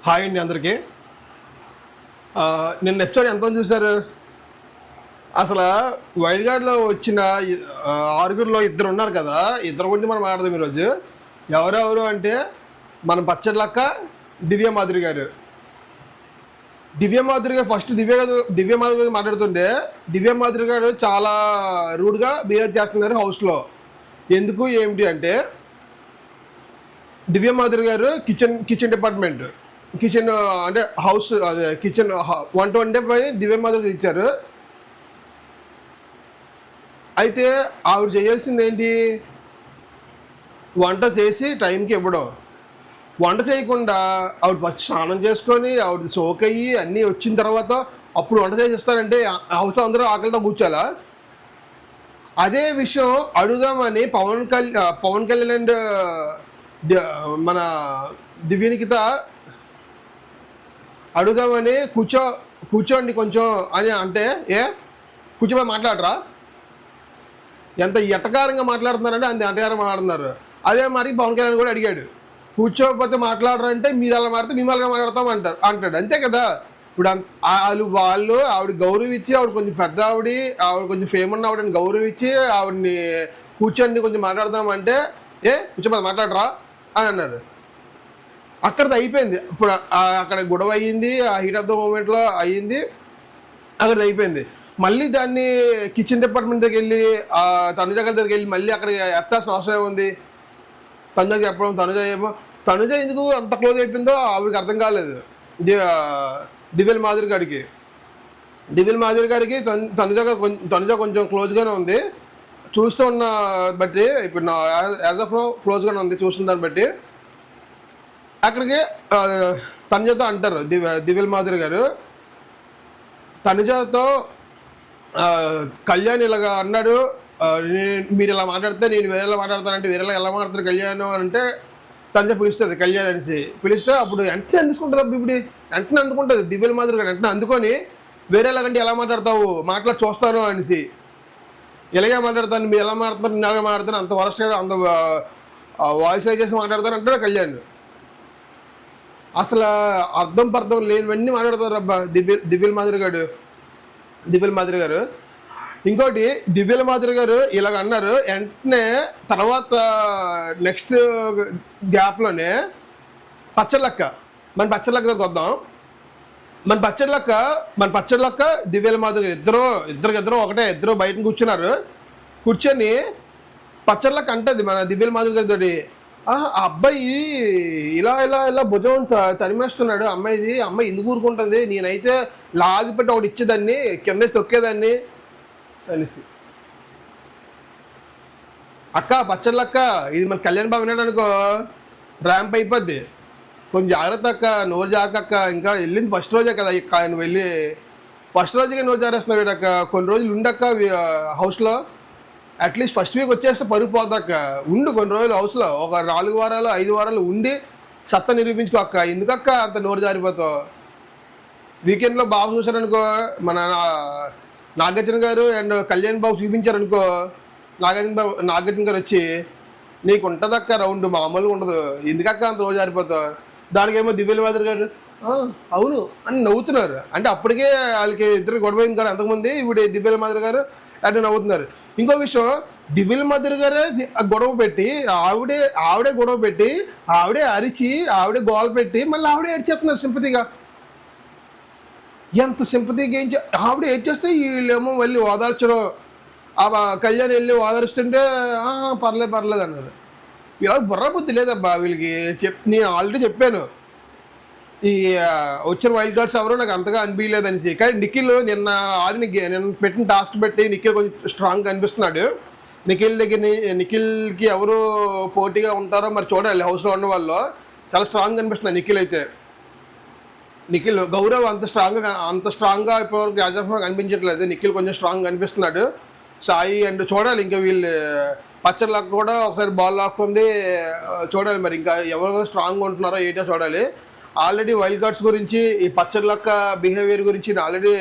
Hi అండి అందరికీ. నిన్న ఎపిసోడ్ ఎంతమంది చూశారు? అసలు వైల్డ్ కార్డ్లో వచ్చిన ఆరుగురిలో ఇద్దరు ఉన్నారు కదా, ఇద్దరు గురించి మనం మాట్లాడదాం ఈరోజు. ఎవరెవరు అంటే మన పచ్చడిలక్క, దివ్యమాధురి గారు. దివ్యమాధురి గారు ఫస్ట్ దివ్యమాధురి గారు మాట్లాడుతుంటే దివ్యమాధురి గారు చాలా రూడ్గా బిహేవ్ చేస్తున్నారు హౌస్లో. ఎందుకు ఏమిటి అంటే దివ్యమాధురి గారు కిచెన్ డిపార్ట్మెంట్, కిచెన్ అంటే హౌస్, అదే కిచెన్ వంట వండే పని దివ్యమాధురికి ఇచ్చారు. అయితే ఆవిడ చేయాల్సింది ఏంటి? వంట చేసి టైంకి ఇవ్వడం. వంట చేయకుండా ఆవిడ ఫస్ట్ స్నానం చేసుకొని ఆవిడ సోక్ అయ్యి అన్నీ వచ్చిన తర్వాత అప్పుడు వంట చేసిస్తారంటే హౌస్లో అందరూ ఆకలితో కూర్చోాలా? అదే విషయం అడుగుదామని పవన్ కళ్యాణ్ అండ్ మన దివ్యనికిత అడుగుదామని కూర్చోండి కొంచెం అని అంటే, కూర్చోబోయి మాట్లాడరా? ఎంత ఎటకారంగా మాట్లాడుతున్నారంటే అంత ఎటకారంగా మాట్లాడుతున్నారు. అదే మరి పవన్ కళ్యాణ్ కూడా అడిగాడు, కూర్చోకపోతే మాట్లాడరు అంటే మీరు అలా మాట్లాడితే మేము అలాగా మాట్లాడతాం అంటాడు. అంతే కదా. ఇప్పుడు వాళ్ళు ఆవిడ గౌరవం ఇచ్చి, ఆవిడ కొంచెం పెద్ద ఆవిడ కొంచెం ఫేమ్ ఉన్న ఆవిడని గౌరవం ఇచ్చి ఆవిడని కూర్చోండి కొంచెం మాట్లాడదామంటే కూర్చోపోతే మాట్లాడరా అని అన్నారు. అక్కడిది అయిపోయింది. ఇప్పుడు అక్కడ గొడవ అయ్యింది, ఆ హీట్ ఆఫ్ ద మూమెంట్లో అయ్యింది, అక్కడిది అయిపోయింది. మళ్ళీ దాన్ని కిచెన్ డిపార్ట్మెంట్ దగ్గరికి వెళ్ళి తనుజ గారి దగ్గరికి వెళ్ళి మళ్ళీ అక్కడికి ఎత్తాల్సిన అవసరం ఏముంది? తనుజకి చెప్పడం, తనుజ ఎందుకు అంత క్లోజ్ అయిపోయిందో ఆవిడకి అర్థం కాలేదు. దివ్యమాధురి గారికి తనుజ కొంచెం క్లోజ్గానే ఉంది చూస్తూ ఉన్న బట్టి. ఇప్పుడు నా యాజ్ ఆఫ్ నో క్లోజ్గానే ఉంది చూస్తున్న దాన్ని బట్టి. అక్కడికి తనుజతో అంటారు దివ్యమాధురి గారు, తనుజతో కళ్యాణ్ ఇలాగా అన్నాడు, మీరు ఇలా మాట్లాడితే నేను వేరేలా మాట్లాడతానంటే వేరేలా ఎలా మాట్లాడతారు కళ్యాణ్ అని అంటే తనుజ పిలుస్తుంది కళ్యాణ్ అనేసి. పిలిస్తే అప్పుడు వెంటనే అందుకుంటుంది. ఇప్పుడు వెంటనే అందుకుంటుంది దివ్యమాధురి గారు. వెంటనే అందుకొని వేరేలాగంటే ఎలా మాట్లాడతావు, మాట్లాడి చూస్తాను అనేసి. ఇలాగే మాట్లాడతాను, మీరు ఎలా మాట్లాడతారు, నేను ఎలాగే మాట్లాడతాను, అంత వరస్ట్గా అంత వాయిస్ చేసి మాట్లాడతాను అంటాడు కళ్యాణ్. అసలు అర్థం పర్థం లేనివన్నీ మాట్లాడతారు అబ్బా దివ్యమాధురి గారు. ఇంకోటి దివ్యమాధురి గారు ఇలాగ అన్నారు. వెంటనే తర్వాత నెక్స్ట్ గ్యాప్లోనే మన పచ్చళ్ళక్క దగ్గరకు వద్దాం. మన పచ్చళ్ళక్క దివ్యమాధురి గారు ఇద్దరు ఒకటే, ఇద్దరు బయట కూర్చొని పచ్చళ్ళక్క అంటది మన దివ్యమాధురి గారితో, ఆ అబ్బాయి ఇలా భుజం తరిమేస్తున్నాడు, అమ్మాయి ఎందుకు ఊరుకుంటుంది, నేనైతే లాగిపెట్టి ఒకటి ఇచ్చేదాన్ని కిందేసి తొక్కేదాన్ని అనేసి. అక్క పచ్చళ్ళక్క, ఇది మన కళ్యాణ్ బాబు విన్నాడు అనుకో ర్యాంప్ అయిపోద్ది, కొంచెం జాగ్రత్త అక్క, నోరు జాగ్రత్త. ఇంకా వెళ్ళింది ఫస్ట్ రోజే కదా, ఆయన వెళ్ళి ఫస్ట్ రోజుగా నోరు జారేస్తున్నాడు అక్క. కొన్ని రోజులు ఉండక్క హౌస్లో, అట్లీస్ట్ ఫస్ట్ వీక్ వచ్చేస్తే పరుగు పోతాక ఉండు కొన్ని రోజులు హౌస్లో, ఒక 4 వారాలు 5 వారాలు ఉండి సత్తా నిరూపించుకో అక్క. ఎందుకక్క అంత నోరు జారిపోతావు? వీకెండ్లో బాబు చూశారనుకో, మన నాగార్జున గారు అండ్ కళ్యాణ్ బాబు చూపించారనుకో, నాగార్జున గారు వచ్చి నీకు ఉంటుందక్క రౌండ్, మామూలుగా ఉండదు, ఎందుకక్క అంత నోరు జారిపోతావు? దానికేమో దివ్యమాధురి గారు అవును అని నవ్వుతున్నారు. అంటే అప్పటికే వాళ్ళకి ఇద్దరు గొడవైంది కదా అంతకుముందు, ఇప్పుడు దివ్యమాధురి గారు అంటే నవ్వుతున్నారు. ఇంకో విషయం, దివ్యమాధురి గారే గొడవ పెట్టి ఆవిడే గొడవ పెట్టి ఆవిడే అరిచి ఆవిడే గోల పెట్టి మళ్ళీ ఆవిడే ఏడ్చేస్తున్నారు సింపతిగా. ఎంత సింపతిగా ఆవిడ ఏడ్చేస్తే వీళ్ళేమో వెళ్ళి ఓదార్చడం, కళ్యాణ్ వెళ్ళి ఓదార్చుతుంటే పర్లేదు అన్నారు. ఇలా బుర్ర బుద్ధి లేదబ్బా వీళ్ళకి. నేను ఆల్రెడీ చెప్పాను, ఈ వచ్చిన వైల్డ్ కార్డ్స్ ఎవరో నాకు అంతగా అనిపించలేదు అనేసి. కానీ నిఖిల్ నిన్న పెట్టిన టాస్క్ బట్టి నిఖిల్ కొంచెం స్ట్రాంగ్ అనిపిస్తున్నాడు. నిఖిల్కి ఎవరు పోటీగా ఉంటారో మరి చూడాలి. హౌస్లో ఉన్న వాళ్ళు చాలా స్ట్రాంగ్ అనిపిస్తుంది నిఖిల్ గౌరవ్ అంత స్ట్రాంగ్గా ఇప్పటివరకు రాజాఫ్ అనిపించట్లేదు. నిఖిల్ కొంచెం స్ట్రాంగ్ అనిపిస్తున్నాడు. సాయి అండ్ చూడాలి, ఇంకా వీళ్ళు పచ్చళ్ళకు కూడా ఒకసారి బాల్ లాక్కుంది చూడాలి. మరి ఇంకా ఎవరు స్ట్రాంగ్ ఉంటున్నారో ఏంటో చూడాలి. ఆల్రెడీ వైల్డ్ కార్డ్స్ గురించి, ఈ పచ్చళ్ళక్క బిహేవియర్ గురించి నేను ఆల్రెడీ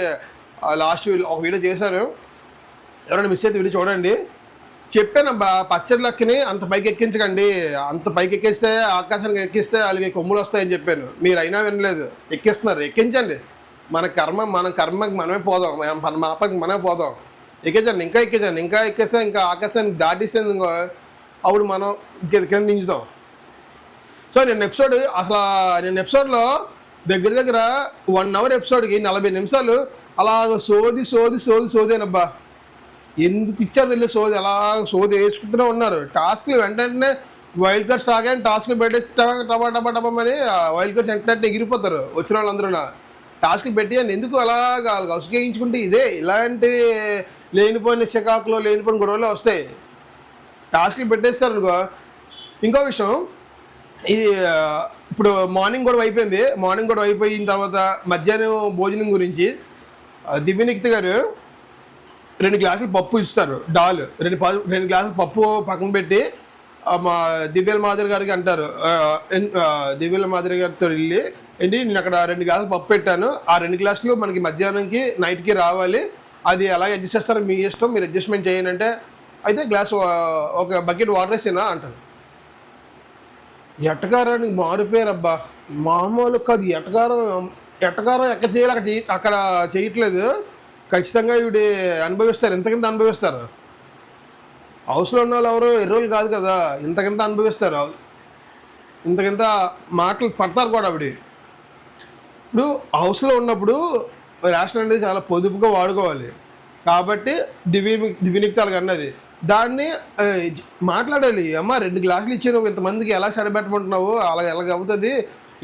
లాస్ట్ ఒక వీడియో చేశాను. ఎవరైనా మిస్ అయితే వీడియో చూడండి. చెప్పానబ్బా పచ్చడి లక్కని అంత పైకి ఎక్కించకండి, అంత పైకి ఎక్కిస్తే ఆకాశానికి ఎక్కిస్తే వాళ్ళకి కొమ్ములు వస్తాయని చెప్పాను. మీరు అయినా వినలేదు. ఎక్కిస్తున్నారు, ఎక్కించండి. మన కర్మకి మనమే పోదాం, మన మాపకి మనమే పోదాం. ఎక్కించండి, ఇంకా ఎక్కించండి, ఇంకా ఎక్కిస్తే ఇంకా ఆకాశానికి దాటిస్తే ఇంకో అప్పుడు మనం కింద దించుతాం. సో నేను ఎపిసోడ్లో దగ్గర దగ్గర 1 అవర్ ఎపిసోడ్కి 40 నిమిషాలు అలాగ సోదేనబ్బా. ఎందుకు ఇచ్చారు తెలియదు సోది, అలా సోది వేసుకుంటూనే ఉన్నారు. టాస్క్లు వెంటనే వైల్డ్ కార్డ్స్ రాగానే టాస్క్లు పెట్టేసి టబామని వైల్డ్ కార్డ్స్ వెంటనే ఎగిరిపోతారు వచ్చిన వాళ్ళందరూ. టాస్క్లు పెట్టియండి, ఎందుకు అలాగా గసుకేయించుకుంటే ఇదే ఇలాంటి లేనిపోయిన చికాకులు లేనిపోయిన గొడవలు వస్తాయి. టాస్క్లు పెట్టేస్తారు అనుకో. ఇంకో విషయం, ఇది ఇప్పుడు మార్నింగ్ గొడవ అయిపోయింది. మార్నింగ్ గొడవ అయిపోయిన తర్వాత మధ్యాహ్నం భోజనం గురించి దివ్యనిక్తి గారు 2 గ్లాసులు పప్పు ఇస్తారు. డాల్ 2 గ్లాసులు పప్పు పక్కన పెట్టి మా దివ్యల మాదిరి గారికి అంటారు. దివ్యల మాదిరి గారితో వెళ్ళి ఏంటి నేను అక్కడ 2 గ్లాసులు పప్పు పెట్టాను, ఆ 2 గ్లాసులు మనకి మధ్యాహ్నంకి నైట్కి రావాలి, అది ఎలా అడ్జస్ట్ చేస్తారో మీ ఇష్టం, మీరు అడ్జస్ట్మెంట్ చేయండి అంటే, అయితే గ్లాస్ ఒక బకెట్ వాటర్ వేసినా అంటారు. ఎట్టకారానికి మారిపోయారబ్బా, మామూలు కాదు. ఎట్టకారం ఎక్కడ చేయాలి అక్కడ చేయట్లేదు. ఖచ్చితంగా ఇవి అనుభవిస్తారు, ఇంతకింత అనుభవిస్తారు. హౌస్లో ఉన్న వాళ్ళు ఎవరు ఎర్రోళ్ళు కాదు కదా, ఇంతకింత అనుభవిస్తారు, ఇంతకింత మాటలు పడతారు కూడా ఆవిడ. ఇప్పుడు హౌస్లో ఉన్నప్పుడు రేషన్ అనేది చాలా పొదుపుగా వాడుకోవాలి కాబట్టి దివ్యనిక్తాలకు అన్నది దాన్ని మాట్లాడాలి. అమ్మ 2 గ్లాసులు ఇచ్చి నువ్వు ఇంతమందికి ఎలా సరిపెట్టమంటున్నావు, ఎలాగ అవుతుంది,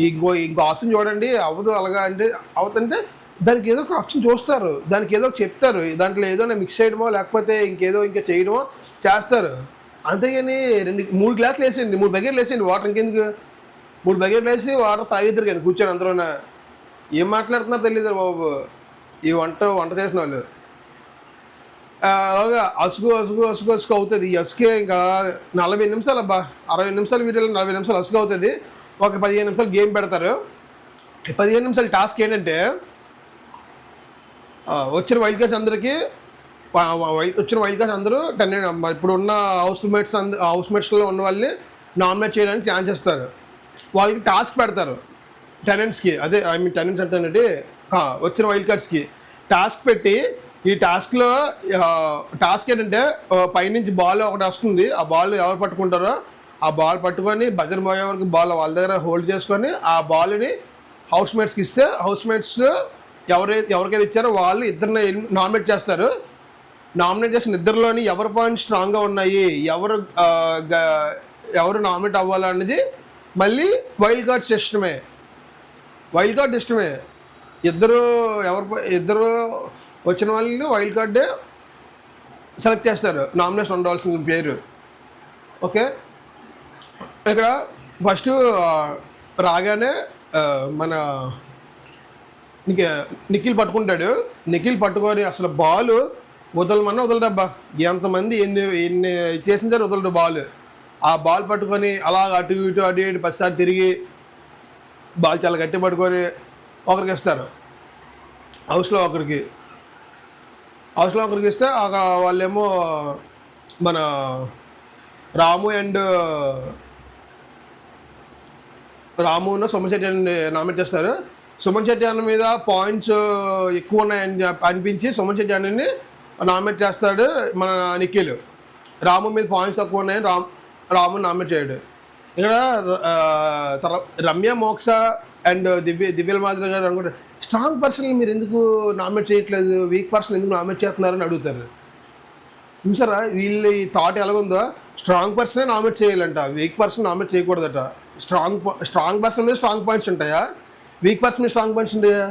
ఇంకో ఆప్షన్ చూడండి, అవ్వదు అలాగా అంటే అవుతుంటే దానికి ఏదో ఒక ఆప్షన్ చూస్తారు, దానికి ఏదో చెప్తారు, దాంట్లో ఏదో మిక్స్ చేయడమో లేకపోతే ఇంకా చేయడమో చేస్తారు. అంతేగాని 3 గ్లాసులు వేసేయండి, 3 బకెట్లు వేసేయండి వాటర్, ఇంకెందుకు 3 బకెట్లు వేసి వాటర్ తాగిద్దరు కానీ కూర్చొని అందరూన. ఏం మాట్లాడుతున్నారో తెలియదు బాబు ఈ వంట చేసిన వాళ్ళు. అలాగా అసుగు అవుతుంది. ఈ అసుకే ఇంకా 40 నిమిషాలు అబ్బా, 60 నిమిషాలు వీడియోలో 40 నిమిషాలు అసుగు అవుతుంది. ఒక 15 నిమిషాలు గేమ్ పెడతారు. 15 నిమిషాల టాస్క్ ఏంటంటే వచ్చిన వైల్డ్ కార్డ్స్ అందరూ 10 ఇప్పుడు ఉన్న హౌస్ మేట్స్లో ఉన్న వాళ్ళని నామినేట్ చేయడానికి ఛాన్స్ ఇస్తారు. వాళ్ళకి టాస్క్ పెడతారు టెనెంట్స్కి, అదే టెనెంట్స్ అంటే వచ్చిన వైల్డ్ కార్డ్స్కి టాస్క్ పెట్టి, ఈ టాస్క్లో టాస్క్ ఏంటంటే పైనుంచి బాల్ ఒకటి వస్తుంది, ఆ బాల్ ఎవరు పట్టుకుంటారో ఆ బాల్ పట్టుకొని బజర్ మోయే వరకు బాల్ వాళ్ళ దగ్గర హోల్డ్ చేసుకొని ఆ బాల్ని హౌస్ మేట్స్కి ఇస్తే హౌస్ మేట్స్ ఎవరికైతే ఇచ్చారో వాళ్ళు ఇద్దరిని నామినేట్ చేస్తారు. నామినేట్ చేసిన ఇద్దరిలోని ఎవరి పాయింట్స్ స్ట్రాంగ్గా ఉన్నాయి, ఎవరు నామినేట్ అవ్వాలనేది మళ్ళీ వైల్డ్ కార్డ్ సిస్టమే. ఇద్దరు వచ్చిన వాళ్ళని వైల్డ్ కార్డే సెలెక్ట్ చేస్తారు, నామినేషన్ ఉండవలసిన పేరు. ఓకే, ఇక్కడ ఫస్ట్ రాగానే మన నిఖిల్ పట్టుకుంటాడు. నిఖిల్ పట్టుకొని అసలు బాల్ వదలడబ్బా, ఎంతమంది ఎన్ని చేసిన సరే వదలడు బాల్. ఆ బాల్ పట్టుకొని అలా అటు ఇటు 10 తిరిగి బాల్ చాలా గట్టి పట్టుకొని ఒకరికి ఇస్తారు. హౌస్లో ఒకరికి ఇస్తే అక్కడ వాళ్ళేమో మన రామును సుమన్ శెట్టి అని నామినేట్ చేస్తారు. సుమన్ శెట్టి అన్న మీద పాయింట్స్ ఎక్కువ ఉన్నాయని అనిపించి సుమన్ శెట్టి అన్నని నామినేట్ చేస్తాడు మన నిఖిల్. రాము మీద పాయింట్స్ తక్కువ ఉన్నాయని రాముని నామినేట్ చేయడు. ఇక్కడ రమ్య మోక్ష అండ్ దివ్యల మాదిరి గారు అనుకుంటారు, స్ట్రాంగ్ పర్సన్ మీరు ఎందుకు నామినేట్ చేయట్లేదు, వీక్ పర్సన్ ఎందుకు నామినేట్ చేస్తున్నారని అడుగుతారు. చూసారా వీళ్ళు ఈ థాట్ ఎలాగుందో, స్ట్రాంగ్ పర్సనే నామినేట్ చేయాలంట, వీక్ పర్సన్ నామినేట్ చేయకూడదట. స్ట్రాంగ్ పర్సన్ మీద స్ట్రాంగ్ పాయింట్స్ ఉంటాయా, వీక్ పర్సన్ మీద స్ట్రాంగ్ పాయింట్స్ ఉంటాయా?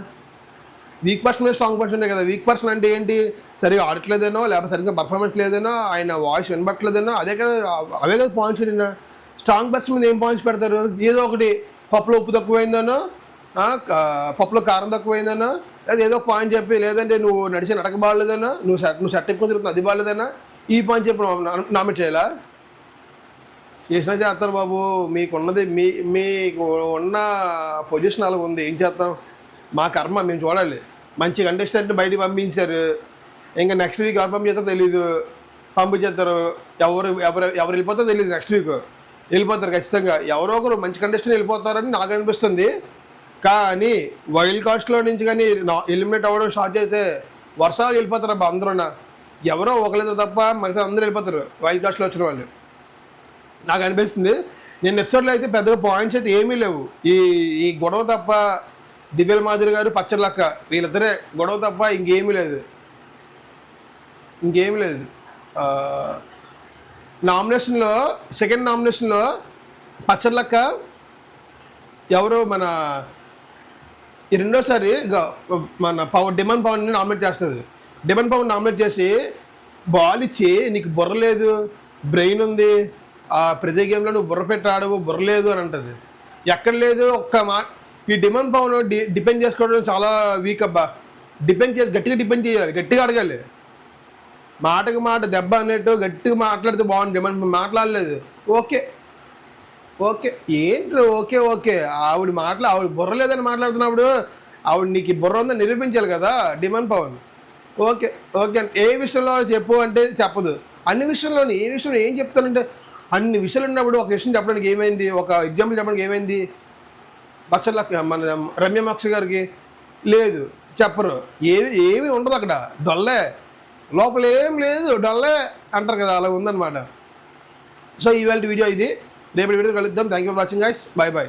వీక్ పర్సన్ మీద స్ట్రాంగ్ పాయింట్స్ ఉంటాయి కదా. వీక్ పర్సన్ అంటే ఏంటి, సరిగా ఆడట్లేదేనో లేకపోతే సరిగ్గా పర్ఫార్మెన్స్ లేదేనో, ఆయన వాయిస్ వినబట్టలేదేనో, అవే కదా పాయింట్స్. స్ట్రాంగ్ పర్సన్ మీద ఏం పాయింట్స్ పెడతారు, ఏదో ఒకటి పప్పులో ఉప్పు తక్కువైందనో, పప్పులో కారం తక్కువైందనో, లేదా ఏదో ఒక పాయింట్ చెప్పి, లేదంటే నువ్వు నడిచి నడక బాగాలేదనో, నువ్వు షర్ట్ ఎక్కువ తిరుగుతున్నా అది బాగాలేదన్నా, ఈ పాయింట్ చెప్పి నామినేట్ చేయాలా? చేసినా చేస్తారు బాబు, మీకు ఉన్న పొజిషన్ అలాగ ఉంది, ఏం చేస్తాం, మా కర్మ మేము చూడాలి. మంచి కంటెస్టెంట్ బయటికి పంపించారు, ఇంకా నెక్స్ట్ వీక్ ఎవరు పంపించారో తెలీదు. పంపించేస్తారు. ఎవరు ఎవరు ఎవరు వెళ్ళిపోతారో తెలియదు, నెక్స్ట్ వీక్ వెళ్ళిపోతారు ఖచ్చితంగా. ఎవరో ఒకరు మంచి కండిషన్ వెళ్ళిపోతారని నాకు అనిపిస్తుంది. కానీ వైల్డ్ కార్డ్స్లో నుంచి కానీ ఎలిమినేట్ అవ్వడం స్టార్ట్ చేస్తే వర్షాలు వెళ్ళిపోతారు అబ్బా అందరూ. ఎవరో ఒకరిద్దరు తప్ప మిగతా అందరూ వెళ్ళిపోతారు వైల్డ్ కార్డ్స్లో వచ్చిన వాళ్ళు నాకు అనిపిస్తుంది. నేను ఎపిసోడ్లో అయితే పెద్దగా పాయింట్స్ అయితే ఏమీ లేవు. ఈ ఈ గొడవ తప్ప, దివ్యల మాధురి గారు పచ్చళ్ళక్క వీళ్ళిద్దరే గొడవ తప్ప ఇంకేమీ లేదు. నామినేషన్లో సెకండ్ నామినేషన్లో పచ్చళ్ళక్క ఎవరు మన రెండోసారి మన డిమాండ్ పవన్ని నామినేట్ చేస్తుంది. డిమాండ్ పవన్ నామినేట్ చేసి బాల్ ఇచ్చి నీకు బుర్ర లేదు, బ్రెయిన్ ఉంది, ప్రతి గేమ్లో నువ్వు బుర్ర పెట్టి ఆడవు, బుర్ర లేదు అని అంటుంది. ఎక్కడ లేదు ఒక్క ఈ డిమాండ్ పవన్ డిపెండ్ చేసుకోవడం చాలా వీక్ అబ్బా. గట్టిగా డిపెండ్ చేయాలి, గట్టిగా అడగాలి. మాటకు మాట దెబ్బ అన్నట్టు గట్టిగా మాట్లాడితే బాగుంది. డిమాండ్ మాట్లాడలేదు. ఓకే ఏంటి ఓకే ఆవిడ ఆవిడ బుర్ర లేదని మాట్లాడుతున్నప్పుడు ఆవిడ నీకు బుర్ర ఉందని నిరూపించాలి కదా డిమాండ్ పవన్. ఓకే ఏ విషయంలో చెప్పు అంటే చెప్పదు. అన్ని విషయంలోని ఏ విషయంలో ఏం చెప్తానంటే అన్ని విషయాలు ఉన్నప్పుడు ఒక విషయం చెప్పడానికి ఏమైంది, ఒక ఎగ్జాంపుల్ చెప్పడానికి ఏమైంది? బచ్చర్లకి మన రమ్య మోక్ష గారికి లేదు, చెప్పరు. ఏమీ ఉండదు అక్కడ, డొల్లే, లోపల ఏం లేదు, డొల్లే అంటారు కదా, అలా ఉందన్నమాట. సో ఇవాళ వీడియో ఇది. రేపటి వీడియో కలుద్దాం. Thank you for watching guys. By.